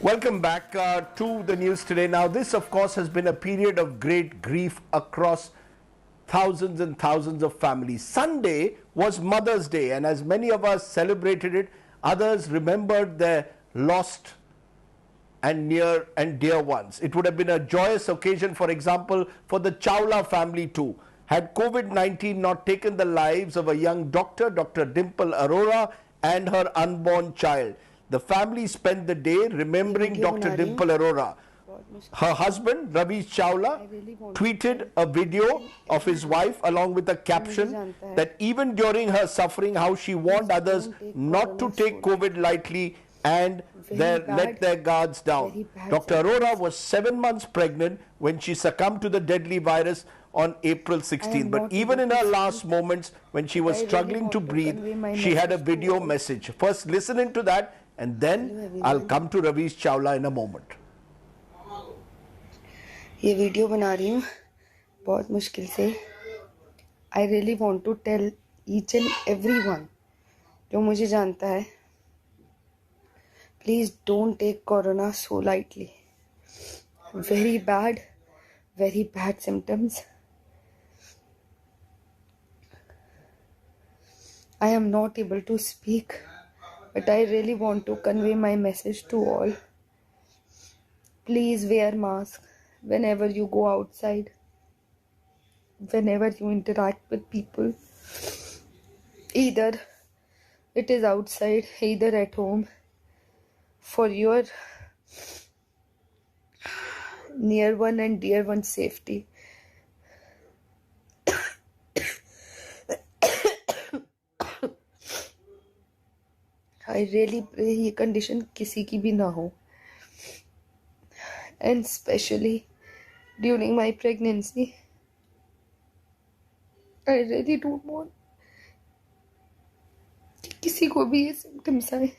Welcome back to the news today. Now, this, of course, has been a period of great grief across thousands and thousands of families. Sunday was Mother's Day, and as many of us celebrated it, others remembered their lost and near and dear ones. It would have been a joyous occasion, for example, for the Chawla family too. Had Covid-19 not taken the lives of a young doctor, Dr. Dimple Arora, and her unborn child. The family spent the day remembering Dr. Dimple Arora. Her husband, Ravish Chawla, tweeted a video of his wife along with a caption that even during her suffering, how she warned others not to take COVID lightly and let their guards down. Dr. Arora was 7 months pregnant when she succumbed to the deadly virus on April 16. But even in her last moments, when she was struggling to breathe, she had a video message. First, listen into that, and then I'll come to Ravish Chawla in a moment. ये video बना रही हूँ बहुत मुश्किल से. I really want to tell each and everyone जो मुझे जानता है, please don't take corona so lightly. Very bad symptoms. I am not able to speak, but I really want to convey my message to all. Please wear mask whenever you go outside, whenever you interact with people. Either it is outside, either at home, for your near one and dear one's safety. I really pray ये condition किसी की भी ना हो, and especially during my pregnancy. I really don't want कि किसी को भी ये symptoms आए.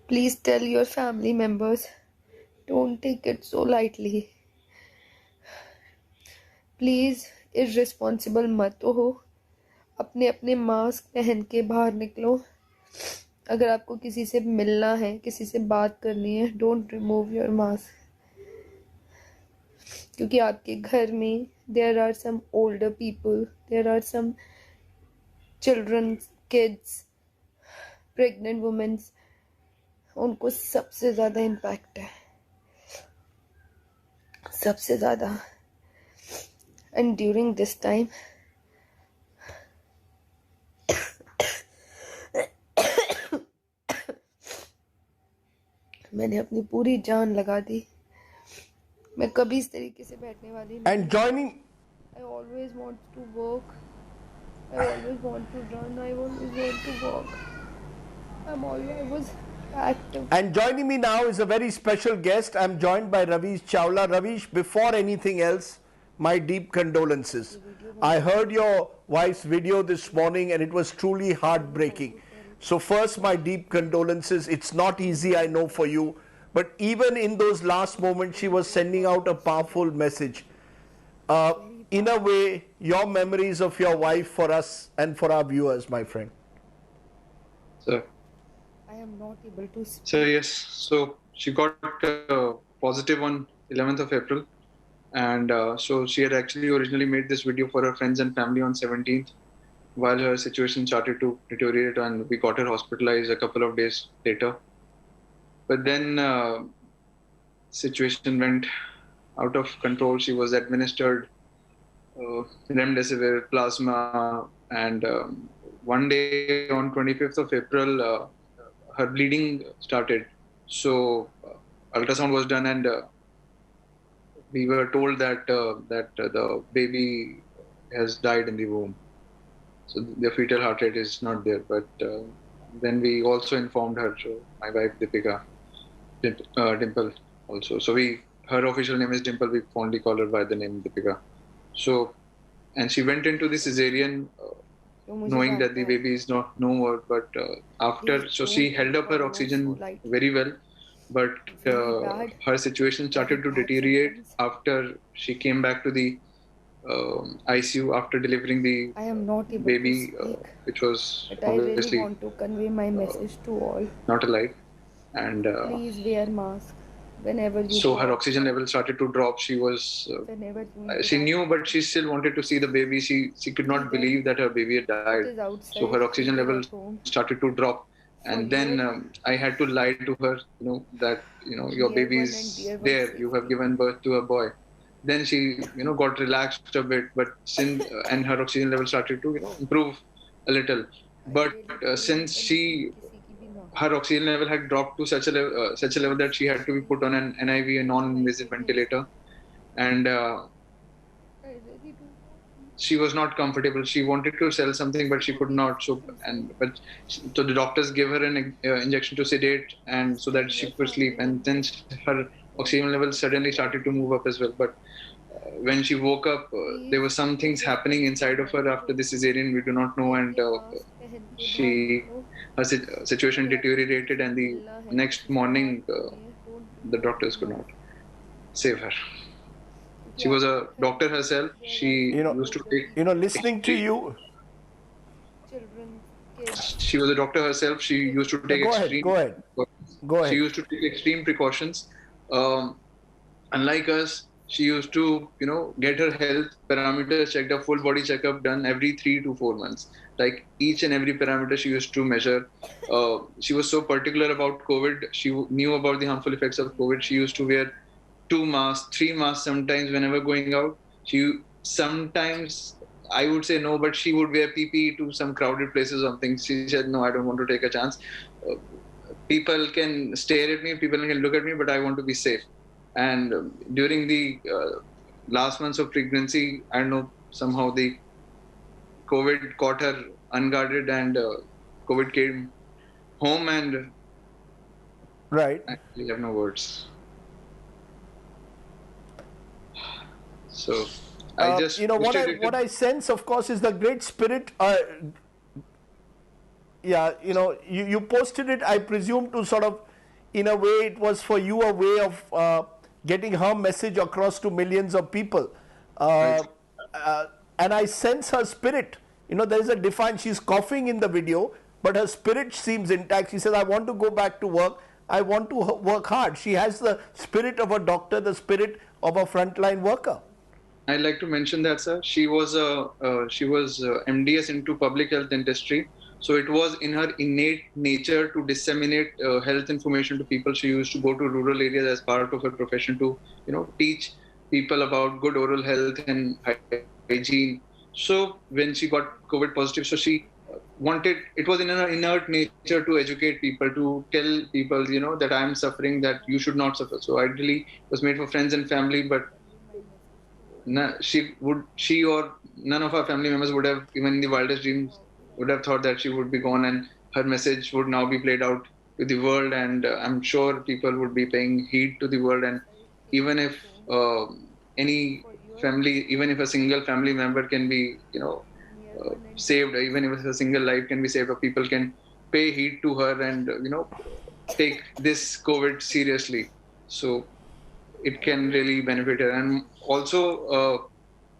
Please tell your family members, don't take it so lightly. Please irresponsible मत हो. अपने अपने मास्क पहन के बाहर निकलो. अगर आपको किसी से मिलना है, किसी से बात करनी है, डोंट रिमूव योर मास्क. क्योंकि आपके घर में there are some older people, there are some children, kids, pregnant womens. उनको सबसे ज़्यादा इम्पैक्ट है, सबसे ज़्यादा. एंड ड्यूरिंग दिस टाइम मैंने अपनी पूरी जान लगा दी. मैं कभी इस तरीके से बैठने वाली नहीं. And joining, I always want to work. I always want to run. I always want to walk. I was active. And joining me now is a very special guest. I'm joined by Ravish Chawla. Ravish, before anything else, my deep condolences. I heard your wife's video this morning and it was truly heartbreaking. So first, my deep condolences. It's not easy, I know, for you. But even in those last moments, she was sending out a powerful message. In a way, your memories of your wife for us and for our viewers, my friend. So, I am not able to speak. so yes, so she got positive on 11th of April. And so she had actually originally made this video for her friends and family on 17th. While her situation started to deteriorate, and we got her hospitalized a couple of days later. But then situation went out of control. She was administered remdesivir, plasma, and one day on 25th of April, her bleeding started. So ultrasound was done, and we were told that the baby has died in the womb. So the fetal heart rate is not there. But then we also informed her, so my wife Deepika, Dimple also. So her official name is Dimple. We fondly call her by the name Deepika. So, and she went into the cesarean knowing that the baby is no more. But after, so she held up her oxygen very well. But her situation started to deteriorate after she came back to the ICU after delivering the I am not able to baby, speak, which was but I really obviously want to convey my message to all. not alive. And Please wear mask whenever you so go her oxygen outside, level started to drop. She was, whenever you she interact knew, with but she still wanted to see the baby. She could not either believe that her baby had it died. is So outside, her oxygen either level at home. started to drop. For And your then I had to lie to her, that your near baby one and is dear one's there. You have safety. given birth to a boy. Then she, got relaxed a bit, but since and her oxygen level started to, improve a little. I But really pray since ऐसा नसीब she किसी की भी ना हो. her oxygen level had dropped to such a level that she had to be Especially put on an NIV, a like non-invasive in this. ventilator, and I really do. she was not comfortable. She wanted to sell something, but she could not. So the doctors gave her an injection to sedate, and so that she could sleep. And then her oxygen level suddenly started to move up as well. But when she woke up, there Please were some things use your happening personal inside of her after hygiene. the cesarean. We do not know, and अपने mask पहन के बाहर she निकलो. her situation ये आपके deteriorated, and the अल्लाह है next किसी का morning हाथ तो नहीं है. Don't do the that doctors to could not mask. save her. क्योंकि She was आपको a पता है doctor herself. there are She You know, used to older take people, listening to you. children, kids, she was a doctor herself. She kids used to with take Go ahead, extreme go ahead, go she ahead. used to take extreme precautions. Um, Unlike us, she used to, get her health parameters checked, a full body checkup done every 3 to 4 months. Like each and every parameter she used to measure. She was so particular about COVID. She knew about the harmful effects of COVID. She used to wear 2 masks, 3 masks sometimes whenever going out. She sometimes, I would say no, but she would wear PPE to some crowded places or something. She said, no, I don't want to take a chance. Uh, People can stare at me, people can look at me, but I want to be safe. And during the last months of pregnancy, I don't know, somehow the COVID caught her unguarded, and COVID came home, and Right. I really have no words. So I just What posted I it. what I sense, of course, is the great spirit. Yeah, you posted it. I presume to sort of, in a way, it was for you a way of getting her message across to millions of people. Right. And I sense her spirit. There is a defined. She's coughing in the video, but her spirit seems intact. She says, "I want to go back to work. I want to work hard." She has the spirit of a doctor, the spirit of a frontline worker. I'd like to mention that, sir. She was MDS into public health industry, so it was in her innate nature to disseminate health information to people. She used to go to rural areas as part of her profession to, teach people about good oral health and hygiene. So when she got COVID positive, so she wanted. It was in her inert nature to educate people, to tell people, that I am suffering, that you should not suffer. So ideally, it was made for friends and family, but she or none of her family members would have, even in the wildest dreams, would have thought that she would be gone, and her message would now be played out to the world. And I'm sure people would be paying heed to the world. And even if any family, even if a single family member can be, saved, even if a single life can be saved, or people can pay heed to her, and take this COVID seriously. So it can really benefit her. And also,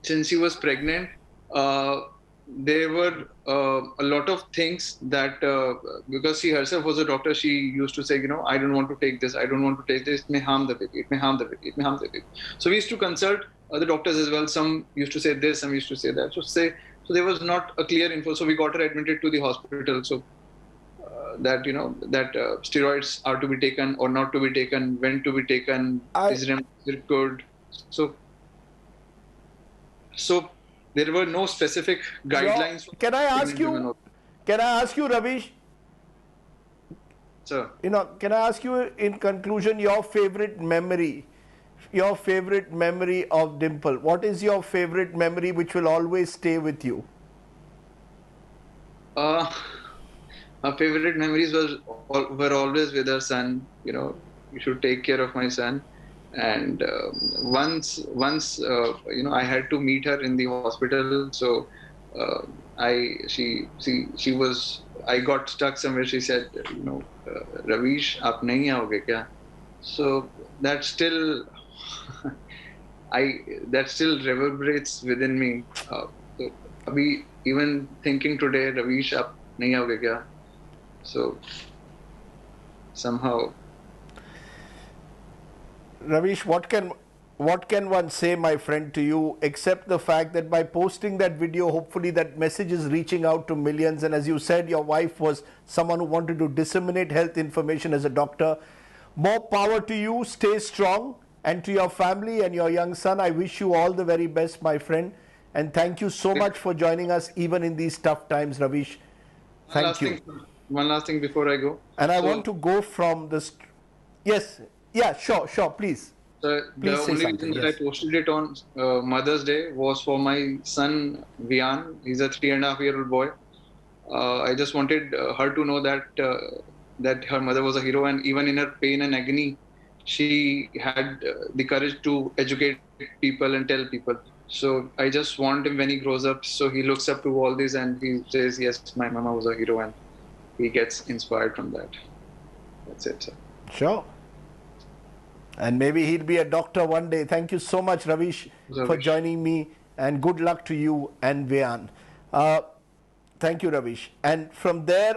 since she was pregnant, uh, there were a lot of things that, because she herself was a doctor, she used to say, I don't want to take this, I don't want to take this, it may harm the baby, it may harm the baby, it may harm the baby. So we used to consult other doctors as well. Some used to say this, some used to say that. So there was not a clear info. So we got her admitted to the hospital. So that steroids are to be taken or not to be taken, when to be taken, is remdesivir good. So there were no specific guidelines for Can I ask pregnant women. you? Can I ask you, Ravish? Sir, Can I ask you, in conclusion, your favorite memory of Dimple? What is your favorite memory which will always stay with you? her favorite memories were always with her son. You should take care of my son. And once I had to meet her in the hospital. So she was. I got stuck somewhere. She said, Ravish, aap nahi aaoge kya? So that still that still reverberates within me. So, abhi, even thinking today, Ravish, आप नहीं आओगे क्या? So somehow, Ravish, what can one say, my friend, to you, except the fact that by posting that video, hopefully that message is reaching out to millions. And as you said, your wife was someone who wanted to disseminate health information as a doctor. More power to you. Stay strong. And to your family and your young son, I wish you all the very best, my friend. And thank you so much for joining us, even in these tough times, Ravish. Thank you. One last thing before I go. And I want to go from this. Yes. Yeah, sure, please. The Please say only something, reason that yes. I posted it on Mother's Day was for my son Vian. He's a 3.5-year-old boy. I just wanted her to know that her mother was a hero, and even in her pain and agony, she had the courage to educate people and tell people. So I just want him when he grows up, so he looks up to all this and he says, "Yes, my mama was a hero," and he gets inspired from that. That's it, sir. Sure. And maybe he'll be a doctor one day. Thank you so much, Ravish, for joining me, and good luck to you and Vian. Thank you, Ravish. And from there,